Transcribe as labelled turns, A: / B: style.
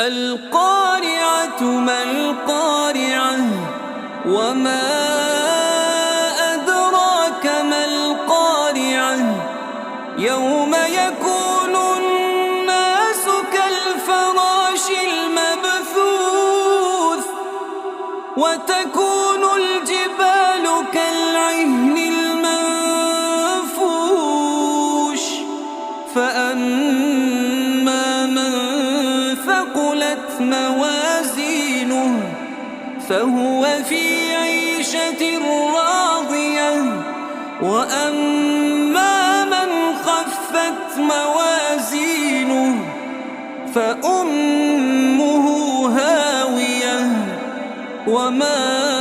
A: القارعة ما القارعة وما أدراك ما القارعة يوم يكون الناس كالفراش المبثوث وتكون الجبال كالعهن المنفوش فأما من ثقلت موازينه فهو في عيشة راضية وأما من خفت موازينه فأمه هاوية وما